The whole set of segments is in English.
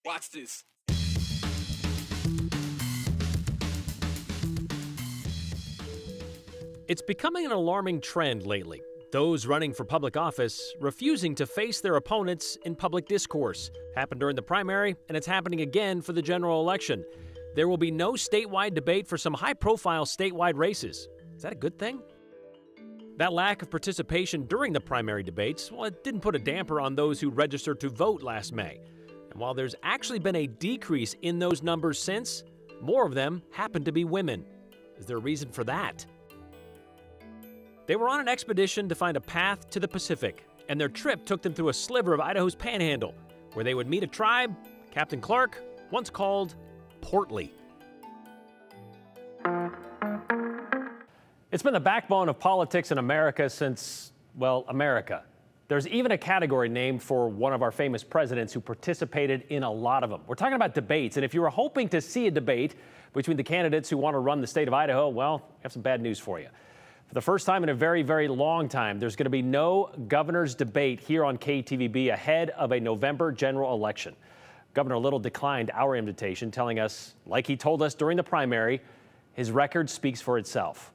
Watch this. It's becoming an alarming trend lately. Those running for public office refusing to face their opponents in public discourse. Happened during the primary, and it's happening again for the general election. There will be no statewide debate for some high-profile statewide races. Is that a good thing? That lack of participation during the primary debates, well, it didn't put a damper on those who registered to vote last May. And while there's actually been a decrease in those numbers since, more of them happen to be women. Is there a reason for that? They were on an expedition to find a path to the Pacific, and their trip took them through a sliver of Idaho's panhandle, where they would meet a tribe Captain Clark once called portly. It's been the backbone of politics in America since, well, America. There's even a category named for one of our famous presidents who participated in a lot of them. We're talking about debates, and if you were hoping to see a debate between the candidates who want to run the state of Idaho, well, I have some bad news for you. For the first time in a very, very long time, there's going to be no governor's debate here on KTVB ahead of a November general election. Governor Little declined our invitation, telling us, like he told us during the primary, his record speaks for itself.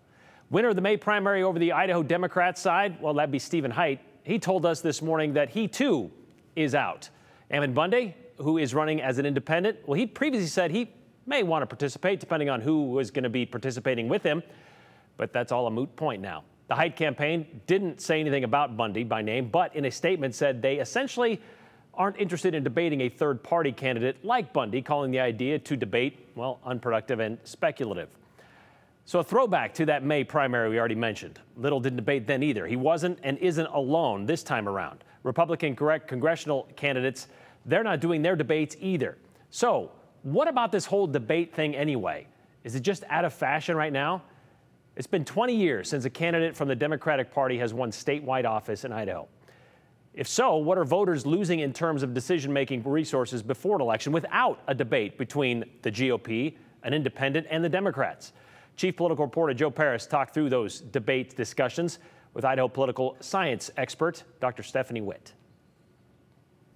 Winner of the May primary over the Idaho Democrat side, well, that'd be Stephen Hite. He told us this morning that he, too, is out. Ammon Bundy, who is running as an independent, well, he previously said he may want to participate, depending on who was going to be participating with him. But that's all a moot point now. The Hite campaign didn't say anything about Bundy by name, but in a statement said they essentially aren't interested in debating a third-party candidate like Bundy, calling the idea to debate, well, unproductive and speculative. So a throwback to that May primary we already mentioned. Little didn't debate then either. He wasn't and isn't alone this time around. Republican congressional candidates, they're not doing their debates either. So what about this whole debate thing anyway? Is it just out of fashion right now? It's been 20 years since a candidate from the Democratic Party has won statewide office in Idaho. If so, what are voters losing in terms of decision-making resources before an election without a debate between the GOP, an independent, and the Democrats? Chief political reporter Joe Paris talked through those debate discussions with Idaho political science expert Dr. Stephanie Witt.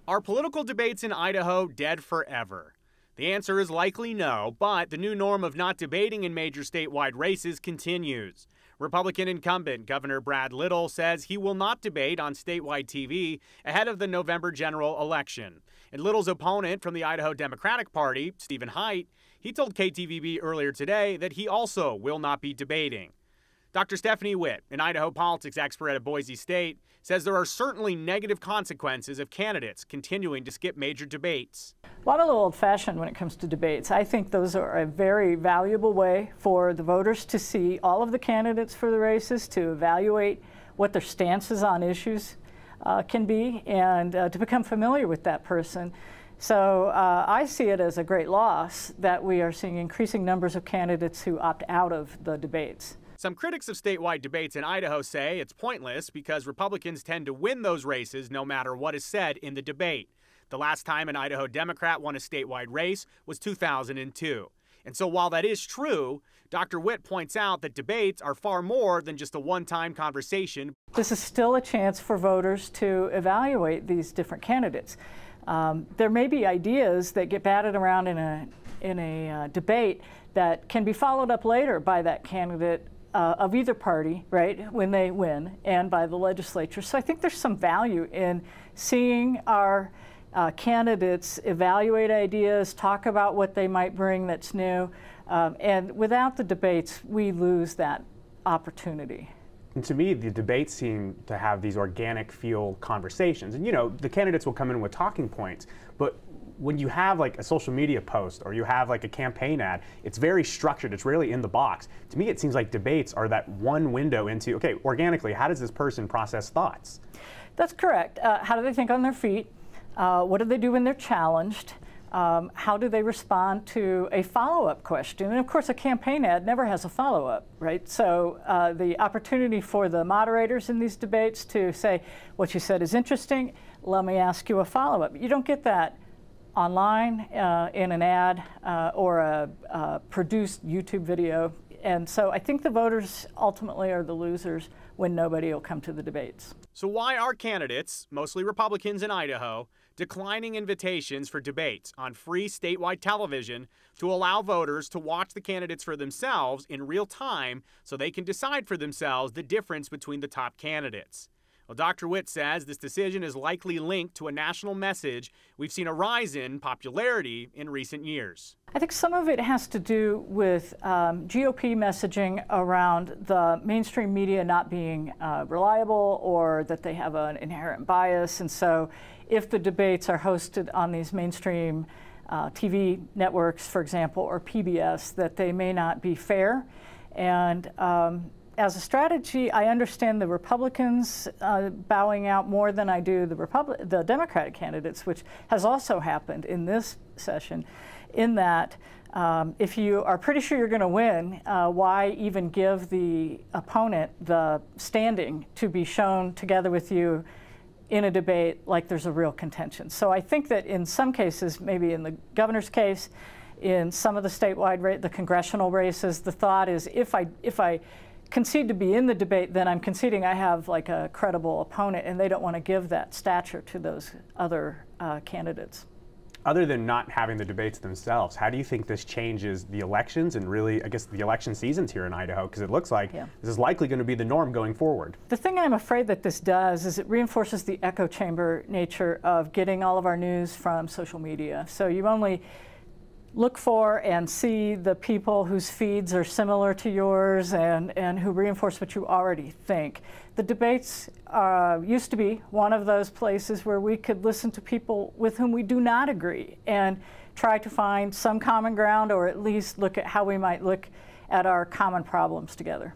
Are political debates in Idaho dead forever? The answer is likely no, but the new norm of not debating in major statewide races continues. Republican incumbent Governor Brad Little says he will not debate on statewide TV ahead of the November general election. And Little's opponent from the Idaho Democratic Party, Stephen Hite, he told KTVB earlier today that he also will not be debating. Dr. Stephanie Witt, an Idaho politics expert at Boise State, says there are certainly negative consequences of candidates continuing to skip major debates. Well, I'm a little old-fashioned when it comes to debates. I think those are a very valuable way for the voters to see all of the candidates for the races, to evaluate what their stances on issues can be, and to become familiar with that person. So I see it as a great loss that we are seeing increasing numbers of candidates who opt out of the debates. Some critics of statewide debates in Idaho say it's pointless because Republicans tend to win those races no matter what is said in the debate. The last time an Idaho Democrat won a statewide race was 2002. And so while that is true, Dr. Witt points out that debates are far more than just a one-time conversation. This is still a chance for voters to evaluate these different candidates. There may be ideas that get batted around in a debate that can be followed up later by that candidate of either party, right, when they win, and by the legislature. So I think there's some value in seeing our candidates evaluate ideas, talk about what they might bring that's new, and without the debates, we lose that opportunity. And to me, the debates seem to have these organic feel conversations. And, you know, the candidates will come in with talking points, but when you have like a social media post or you have like a campaign ad, it's very structured. It's rarely in the box. To me, it seems like debates are that one window into, okay, organically, how does this person process thoughts? That's correct. How do they think on their feet? What do they do when they're challenged? How do they respond to a follow-up question? And of course, a campaign ad never has a follow-up, right? So the opportunity for the moderators in these debates to say, what you said is interesting, let me ask you a follow-up. You don't get that online in an ad or a produced YouTube video. And so I think the voters ultimately are the losers when nobody will come to the debates. So why are candidates, mostly Republicans in Idaho, declining invitations for debates on free statewide television to allow voters to watch the candidates for themselves in real time so they can decide for themselves the difference between the top candidates? Well, Dr. Witt says this decision is likely linked to a national message we've seen a rise in popularity in recent years. I think some of it has to do with GOP messaging around the mainstream media not being reliable, or that they have an inherent bias. And so if the debates are hosted on these mainstream TV networks, for example, or PBS, that they may not be fair. And as a strategy, I understand the Republicans bowing out more than I do the Democratic candidates, which has also happened in this session, in that if you are pretty sure you're going to win, why even give the opponent the standing to be shown together with you in a debate like there's a real contention? So I think that in some cases, maybe in the governor's case, in some of the statewide, the congressional races, the thought is if I concede to be in the debate, then I'm conceding I have like a credible opponent, and they don't want to give that stature to those other candidates. Other than not having the debates themselves, how do you think this changes the elections and really, I guess, the election seasons here in Idaho? Because it looks like this is likely going to be the norm going forward. The thing I'm afraid that this does is it reinforces the echo chamber nature of getting all of our news from social media. So you only look for and see the people whose feeds are similar to yours and who reinforce what you already think. The debates used to be one of those places where we could listen to people with whom we do not agree and try to find some common ground, or at least look at how we might look at our common problems together.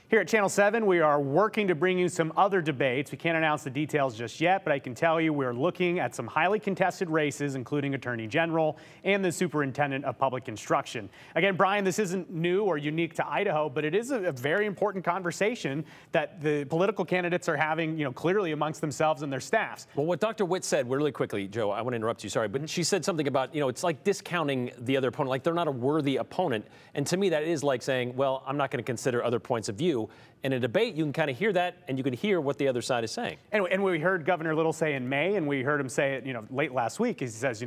Here at Channel 7, we are working to bring you some other debates. We can't announce the details just yet, but I can tell you we're looking at some highly contested races, including Attorney General and the Superintendent of Public Instruction. Again, Brian, this isn't new or unique to Idaho, but it is a very important conversation that the political candidates are having, clearly amongst themselves and their staffs. Well, what Dr. Witt said, really quickly, Joe, I want to interrupt you, sorry, but she said something about, it's like discounting the other opponent, like they're not a worthy opponent. And to me, that is like saying, well, I'm not going to consider other points of view. In a debate, you can kind of hear that, and you can hear what the other side is saying. And we heard Governor Little say in May, and we heard him say it, late last week. He says,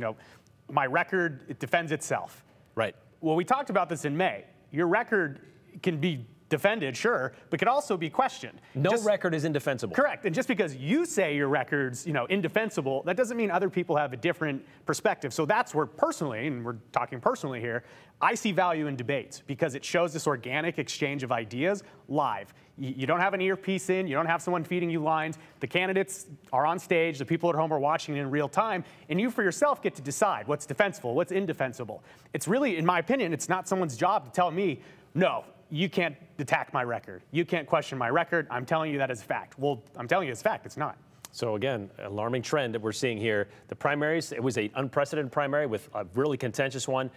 my record, it defends itself. Right. Well, we talked about this in May. Your record can be defended, sure, but could also be questioned. No record is indefensible. Correct. And just because you say your record's, indefensible, that doesn't mean other people have a different perspective. So that's where personally, and we're talking personally here, I see value in debates because it shows this organic exchange of ideas live. You don't have an earpiece in, you don't have someone feeding you lines. The candidates are on stage, the people at home are watching it in real time, and you for yourself get to decide what's defensible, what's indefensible. It's really, in my opinion, it's not someone's job to tell me, no, you can't attack my record. You can't question my record. I'm telling you that as fact. Well, I'm telling you it's fact. It's not. So again, alarming trend that we're seeing here. The primaries, it was an unprecedented primary with a really contentious one.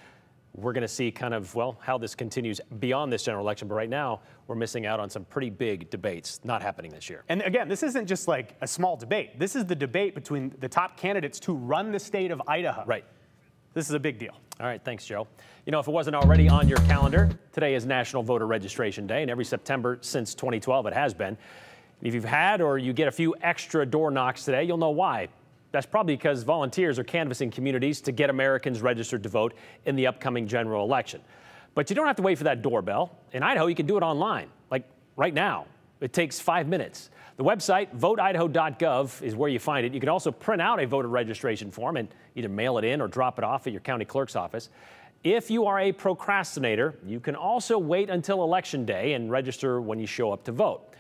We're going to see kind of, how this continues beyond this general election. But right now, we're missing out on some pretty big debates not happening this year. And again, this isn't just like a small debate. This is the debate between the top candidates to run the state of Idaho. Right. This is a big deal. All right, thanks, Joe. If it wasn't already on your calendar, today is National Voter Registration Day, and every September since 2012 it has been. If you've had or you get a few extra door knocks today, you'll know why. That's probably because volunteers are canvassing communities to get Americans registered to vote in the upcoming general election. But you don't have to wait for that doorbell. In Idaho, you can do it online, like right now. It takes 5 minutes. The website, voteidaho.gov, is where you find it. You can also print out a voter registration form and either mail it in or drop it off at your county clerk's office. If you are a procrastinator, you can also wait until Election Day and register when you show up to vote.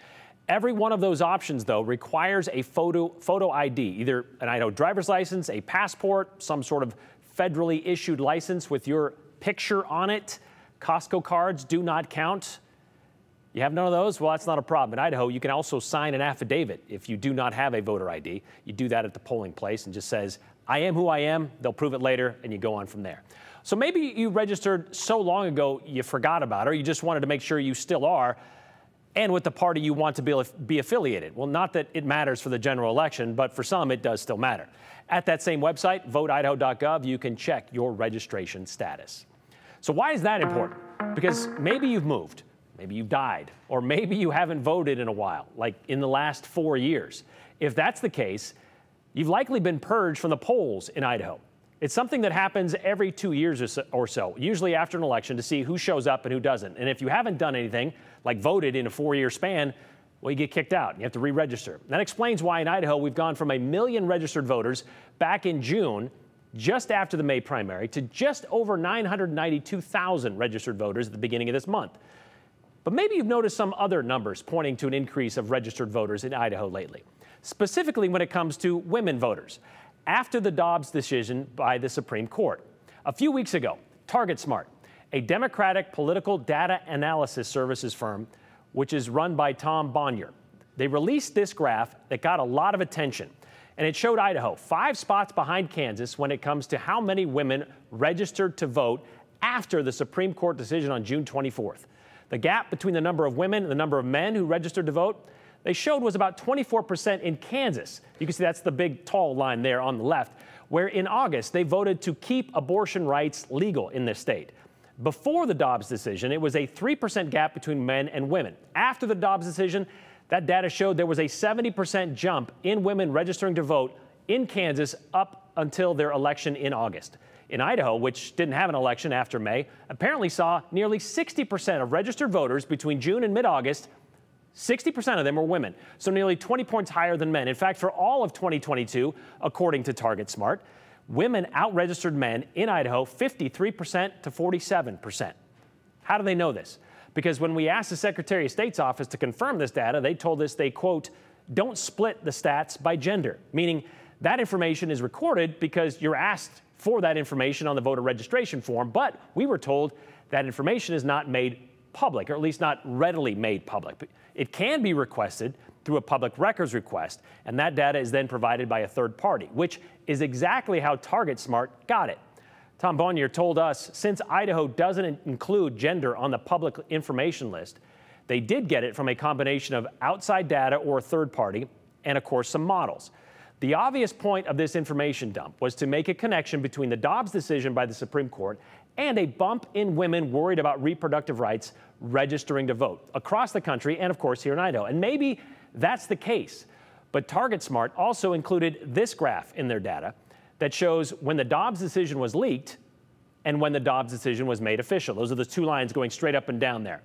Every one of those options, though, requires a photo ID, either an Idaho driver's license, a passport, some sort of federally issued license with your picture on it. Costco cards do not count. You have none of those? Well, that's not a problem. In Idaho, you can also sign an affidavit if you do not have a voter ID. You do that at the polling place and just says, I am who I am. They'll prove it later, and you go on from there. So maybe you registered so long ago you forgot about it, or you just wanted to make sure you still are, and with the party you want to be affiliated. Well, not that it matters for the general election, but for some it does still matter. At that same website, voteidaho.gov, you can check your registration status. So why is that important? Because maybe you've moved. maybe you died, or maybe you haven't voted in a while, like in the last 4 years. If that's the case, you've likely been purged from the polls in Idaho. It's something that happens every 2 years or so, usually after an election, to see who shows up and who doesn't. And if you haven't done anything, like voted in a 4-year span, well, you get kicked out. You have to re-register. That explains why in Idaho we've gone from 1 million registered voters back in June, just after the May primary, to just over 992,000 registered voters at the beginning of this month. But maybe you've noticed some other numbers pointing to an increase of registered voters in Idaho lately, specifically when it comes to women voters, after the Dobbs decision by the Supreme Court. A few weeks ago, TargetSmart, a Democratic political data analysis services firm, which is run by Tom Bonnier, they released this graph that got a lot of attention. And it showed Idaho 5 spots behind Kansas when it comes to how many women registered to vote after the Supreme Court decision on June 24th. The gap between the number of women and the number of men who registered to vote, they showed was about 24% in Kansas. You can see that's the big tall line there on the left, where in August they voted to keep abortion rights legal in this state. Before the Dobbs decision, it was a 3% gap between men and women. After the Dobbs decision, that data showed there was a 70% jump in women registering to vote in Kansas up until their election in August. In Idaho, which didn't have an election after May, apparently saw nearly 60% of registered voters between June and mid-August. 60% of them were women, so nearly 20 points higher than men. In fact, for all of 2022, according to TargetSmart, women out-registered men in Idaho 53% to 47%. How do they know this? Because when we asked the Secretary of State's office to confirm this data, they told us they, quote, don't split the stats by gender, meaning that information is recorded because you're asked for that information on the voter registration form, but we were told that information is not made public, or at least not readily made public. It can be requested through a public records request, and that data is then provided by a third party, which is exactly how TargetSmart got it. Tom Bonnier told us since Idaho doesn't include gender on the public information list, they did get it from a combination of outside data or a third party, and of course some models. The obvious point of this information dump was to make a connection between the Dobbs decision by the Supreme Court and a bump in women worried about reproductive rights registering to vote across the country and, of course, here in Idaho. And maybe that's the case. But TargetSmart also included this graph in their data that shows when the Dobbs decision was leaked and when the Dobbs decision was made official. Those are the 2 lines going straight up and down there.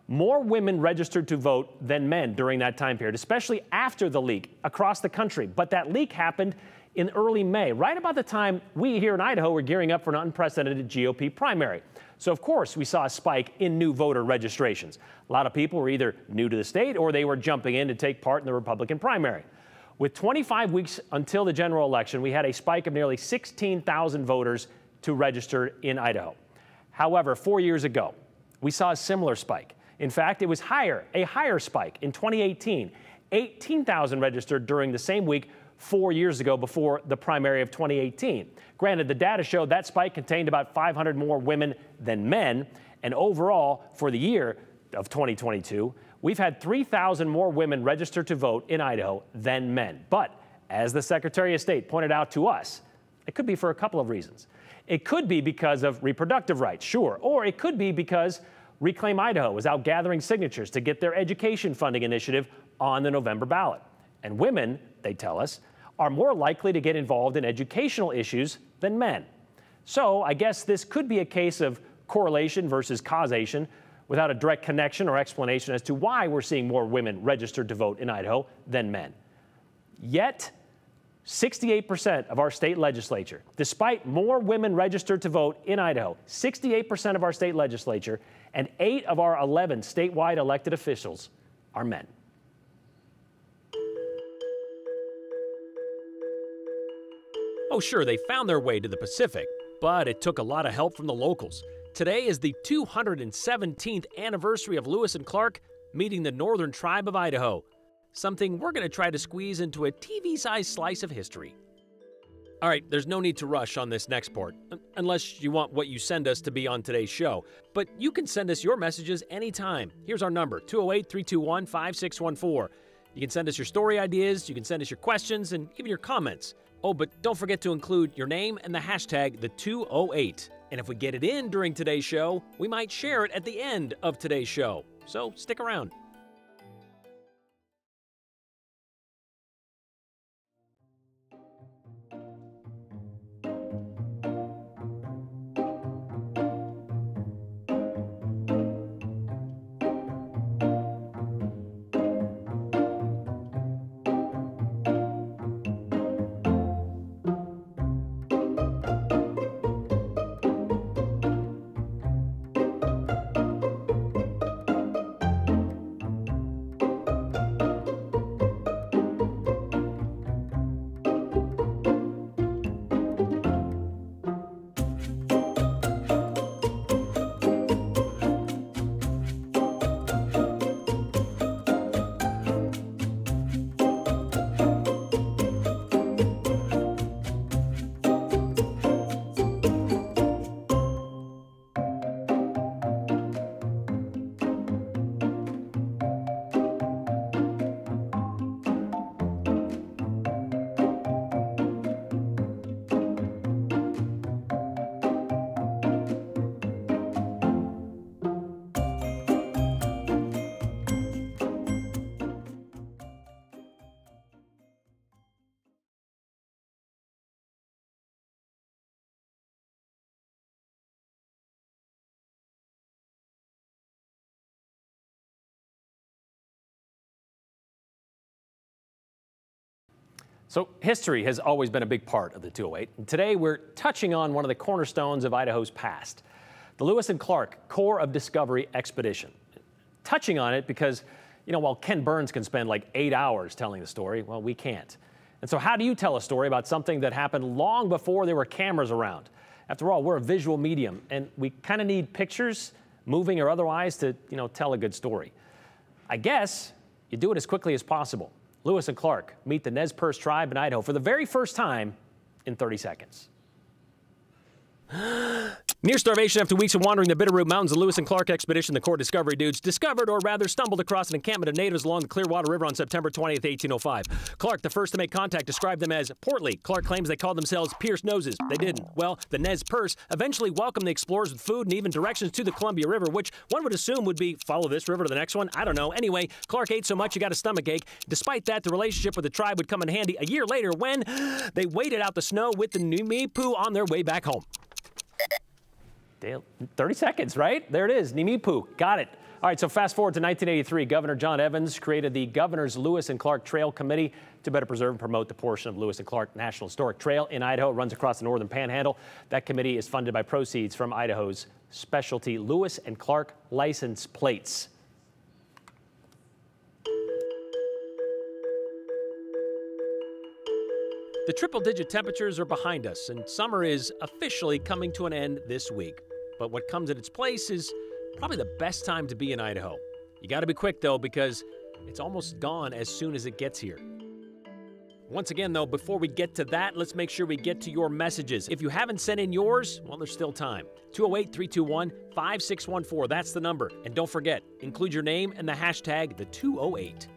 More women registered to vote than men during that time period, especially after the leak across the country. But that leak happened in early May, right about the time we here in Idaho were gearing up for an unprecedented GOP primary. So, of course, we saw a spike in new voter registrations. A lot of people were either new to the state or they were jumping in to take part in the Republican primary. With 25 weeks until the general election, we had a spike of nearly 16,000 voters to register in Idaho. However, 4 years ago, we saw a similar spike. In fact, it was a higher spike in 2018. 18,000 registered during the same week 4 years ago before the primary of 2018. Granted, the data showed that spike contained about 500 more women than men, and overall, for the year of 2022, we've had 3,000 more women registered to vote in Idaho than men. But as the Secretary of State pointed out to us, it could be for a couple of reasons. It could be because of reproductive rights, sure, or it could be because Reclaim Idaho is out gathering signatures to get their education funding initiative on the November ballot. And women, they tell us, are more likely to get involved in educational issues than men. So I guess this could be a case of correlation versus causation without a direct connection or explanation as to why we're seeing more women registered to vote in Idaho than men. Yet, 68% of our state legislature, despite more women registered to vote in Idaho, 68% of our state legislature and 8 of our 11 statewide elected officials are men. Oh, sure, they found their way to the Pacific, but it took a lot of help from the locals. Today is the 217th anniversary of Lewis and Clark meeting the Northern Tribe of Idaho, something we're going to try to squeeze into a TV-sized slice of history. All right, there's no need to rush on this next part, unless you want what you send us to be on today's show. But you can send us your messages anytime. Here's our number, 208-321-5614. You can send us your story ideas, you can send us your questions, and even your comments. Oh, but don't forget to include your name and the hashtag, the208. And if we get it in during today's show, we might share it at the end of today's show. so stick around. So history has always been a big part of the 208. And today we're touching on one of the cornerstones of Idaho's past, the Lewis and Clark Corps of Discovery Expedition. Touching on it because, you know, while Ken Burns can spend like 8 hours telling the story, well, we can't. And so how do you tell a story about something that happened long before there were cameras around? After all, we're a visual medium, and we kind of need pictures, moving or otherwise, to, you know, tell a good story. I guess you do it as quickly as possible. Lewis and Clark meet the Nez Perce tribe in Idaho for the very first time in 30 seconds. Near starvation after weeks of wandering the Bitterroot Mountains, the Lewis and Clark expedition, the Corps Discovery dudes, discovered, or rather stumbled across an encampment of natives along the Clearwater River on September 20th, 1805. Clark, the first to make contact, described them as portly. Clark claims they called themselves Pierced Noses. They didn't. Well, the Nez Perce eventually welcomed the explorers with food and even directions to the Columbia River, which one would assume would be follow this river to the next one. I don't know. Anyway, Clark ate so much he got a stomachache. Despite that, the relationship with the tribe would come in handy a year later when they waded out the snow with the Nimipu on their way back home. 30 seconds, right? There it is, Nimipu, got it. All right, so fast forward to 1983, Governor John Evans created the Governor's Lewis and Clark Trail Committee to better preserve and promote the portion of Lewis and Clark National Historic Trail in Idaho. It runs across the northern panhandle. That committee is funded by proceeds from Idaho's specialty Lewis and Clark license plates. The triple-digit temperatures are behind us, and summer is officially coming to an end this week. But what comes in its place is probably the best time to be in Idaho. You got to be quick, though, because it's almost gone as soon as it gets here. Once again, though, before we get to that, let's make sure we get to your messages. If you haven't sent in yours, well, there's still time. 208-321-5614, that's the number. And don't forget, include your name and the hashtag #the208.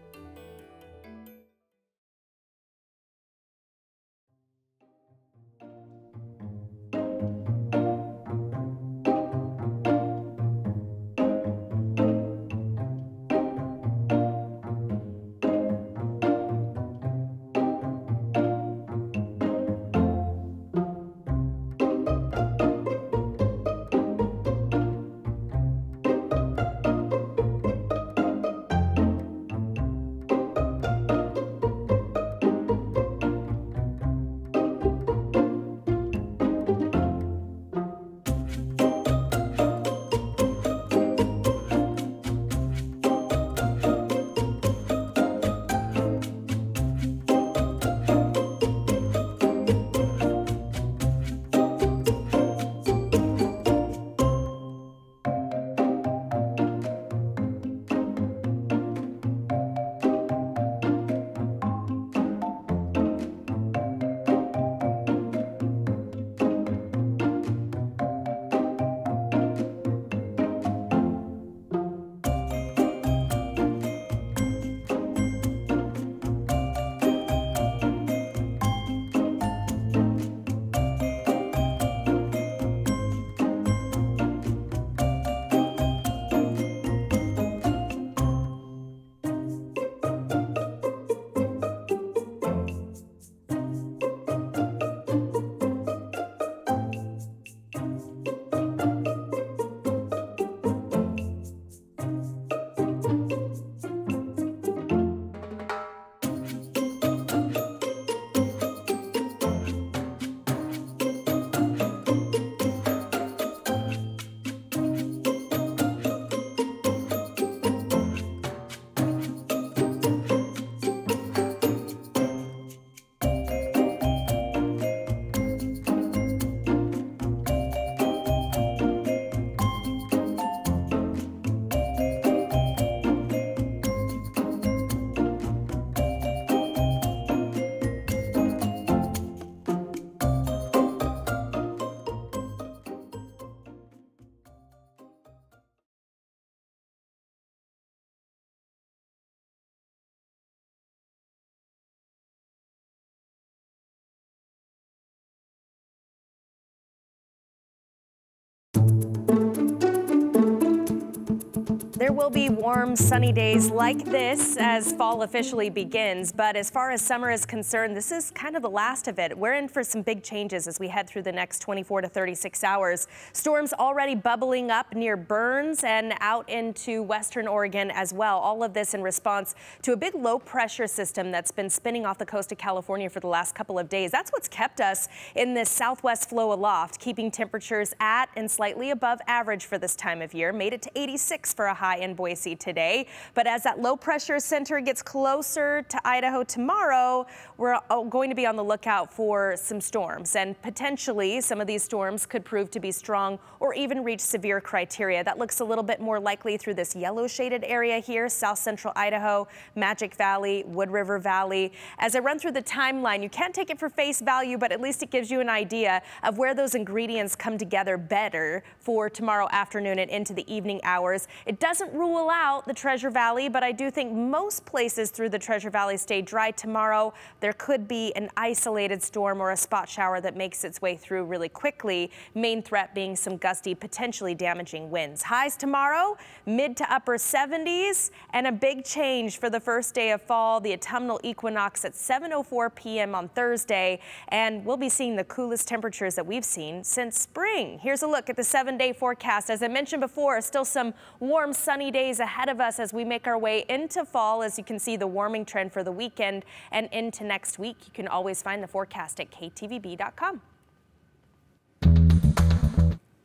There will be warm, sunny days like this as fall officially begins, but as far as summer is concerned, this is kind of the last of it. We're in for some big changes as we head through the next 24 to 36 hours. Storms already bubbling up near Burns and out into western Oregon as well. All of this in response to a big low pressure system that's been spinning off the coast of California for the last couple of days. That's what's kept us in this southwest flow aloft, keeping temperatures at and slightly above average for this time of year. Made it to 86 for a high in Boise today. But as that low pressure center gets closer to Idaho tomorrow, we're going to be on the lookout for some storms, and potentially some of these storms could prove to be strong or even reach severe criteria. That looks a little bit more likely through this yellow shaded area here, south central Idaho, Magic Valley, Wood River Valley. As I run through the timeline, you can't take it for face value, but at least it gives you an idea of where those ingredients come together better for tomorrow afternoon and into the evening hours. It doesn't rule out the Treasure Valley, but I do think most places through the Treasure Valley stay dry tomorrow. There could be an isolated storm or a spot shower that makes its way through really quickly. Main threat being some gusty, potentially damaging winds. Highs tomorrow, mid to upper 70s, and a big change for the first day of fall, the autumnal equinox at 7:04 p.m. on Thursday, and we'll be seeing the coolest temperatures that we've seen since spring. Here's a look at the 7-day forecast. As I mentioned before, still some warm, sunny days ahead of us as we make our way into fall. As you can see, the warming trend for the weekend and into next week. You can always find the forecast at ktvb.com.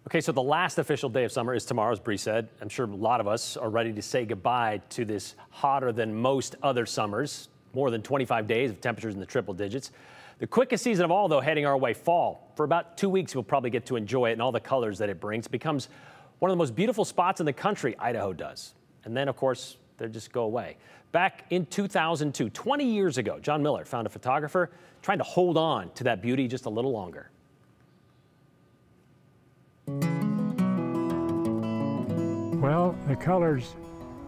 Okay, so the last official day of summer is tomorrow, as Bree said. I'm sure a lot of us are ready to say goodbye to this hotter than most other summers. More than 25 days of temperatures in the triple digits. The quickest season of all, though, heading our way, fall. For about 2 weeks, we'll probably get to enjoy it and all the colors that it brings. It becomes one of the most beautiful spots in the country, Idaho does. And then, of course, they just go away. Back in 2002, 20 years ago, John Miller found a photographer trying to hold on to that beauty just a little longer. Well, the colors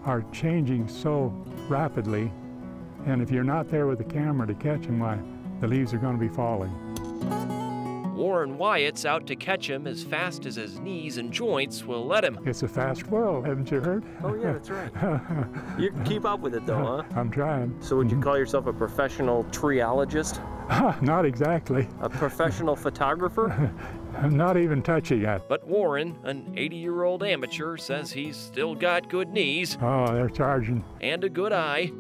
are changing so rapidly, and if you're not there with the camera to catch them, why, the leaves are going to be falling. Warren Wyatt's out to catch him as fast as his knees and joints will let him. It's a fast world, haven't you heard? Oh yeah, that's right. You can keep up with it though, huh? I'm trying. So would you call yourself a professional treeologist? Not exactly. A professional photographer? I'm not even touching it. But Warren, an 80-year-old amateur, says he's still got good knees. Oh, they're charging. And a good eye.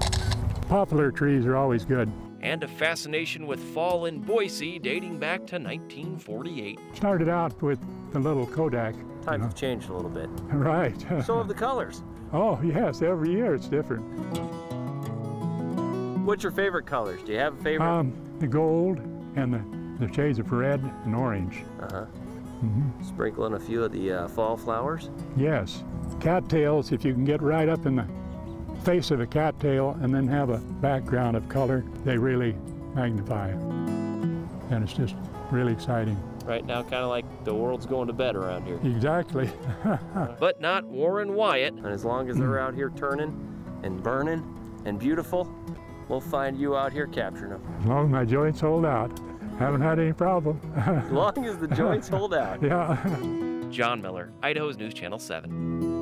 Poplar trees are always good. And a fascination with fall in Boise dating back to 1948. Started out with the little Kodak. Times have changed a little bit. Right. So have the colors. Oh, yes, every year it's different. What's your favorite colors? Do you have a favorite? The gold and the shades of red and orange. Uh-huh. Sprinkle in a few of the fall flowers? Yes. Cattails, if you can get right up in the face of a cattail and then have a background of color, they really magnify it. And it's just really exciting. Right now, kind of like the world's going to bed around here. Exactly. But not Warren Wyatt. And as long as they're out here turning and burning and beautiful, we'll find you out here capturing them. As long as my joints hold out, haven't had any problem. As long as the joints hold out. Yeah. John Miller, Idaho's News Channel 7.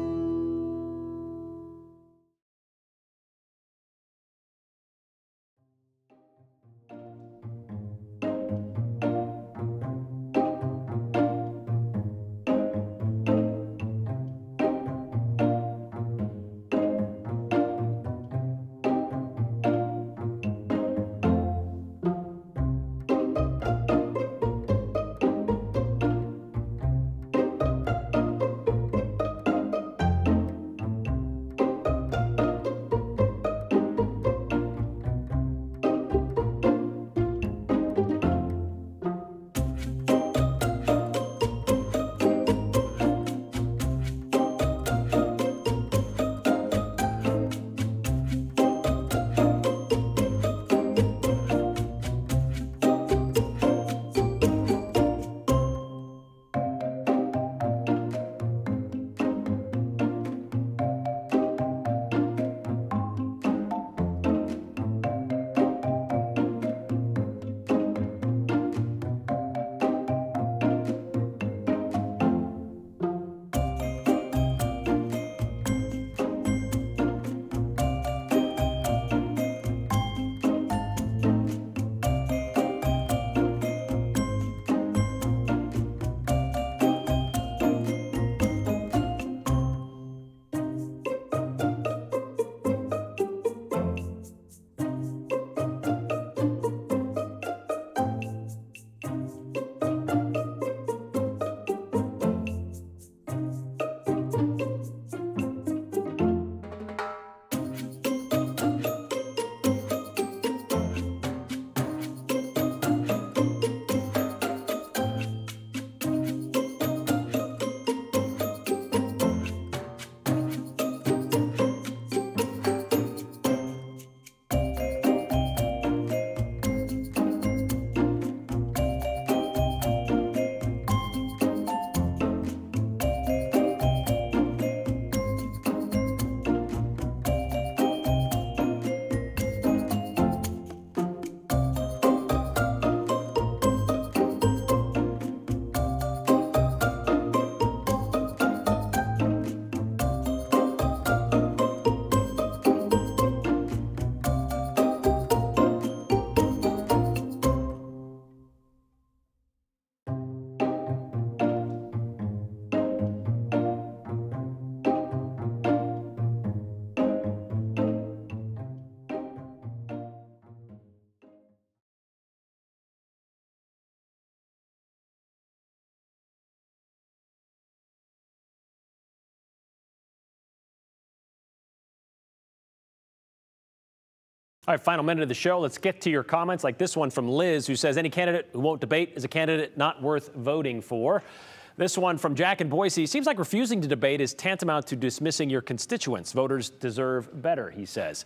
All right, final minute of the show. Let's get to your comments, like this one from Liz, who says any candidate who won't debate is a candidate not worth voting for. This one from Jack in Boise. Seems like refusing to debate is tantamount to dismissing your constituents. Voters deserve better, he says.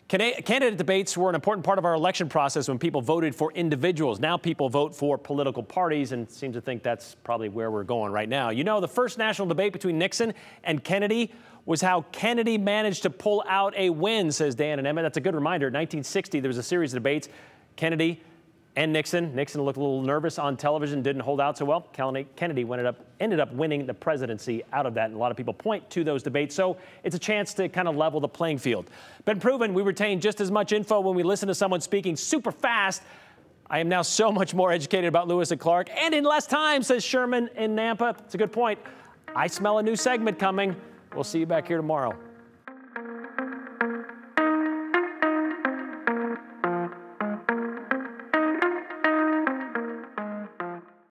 Candidate debates were an important part of our election process when people voted for individuals. Now people vote for political parties and seem to think that's probably where we're going right now. You know, the first national debate between Nixon and Kennedy was how Kennedy managed to pull out a win, says Dan and Emma. That's a good reminder. In 1960, there was a series of debates. Kennedy and Nixon. Nixon looked a little nervous on television, didn't hold out so well. Kennedy ended up winning the presidency out of that, and a lot of people point to those debates. So it's a chance to kind of level the playing field. Been proven we retain just as much info when we listen to someone speaking super fast. I am now so much more educated about Lewis and Clark, and in less time, says Sherman in Nampa. It's a good point. I smell a new segment coming. We'll see you back here tomorrow.